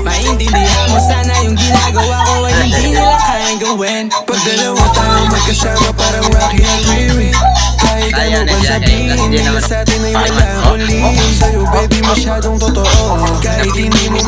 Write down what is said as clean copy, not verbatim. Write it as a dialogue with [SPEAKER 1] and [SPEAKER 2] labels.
[SPEAKER 1] Maintindihan mo sana yung ginagawa ko ay hindi nila kayang gawin.
[SPEAKER 2] Pag dalawa tayo magkasama parang Rocky at Riri. Kahit ano pa sabihin nila sa'tin ay wala akong lihim. Sa'yo baby masyadong totoo. Kahit hindi mo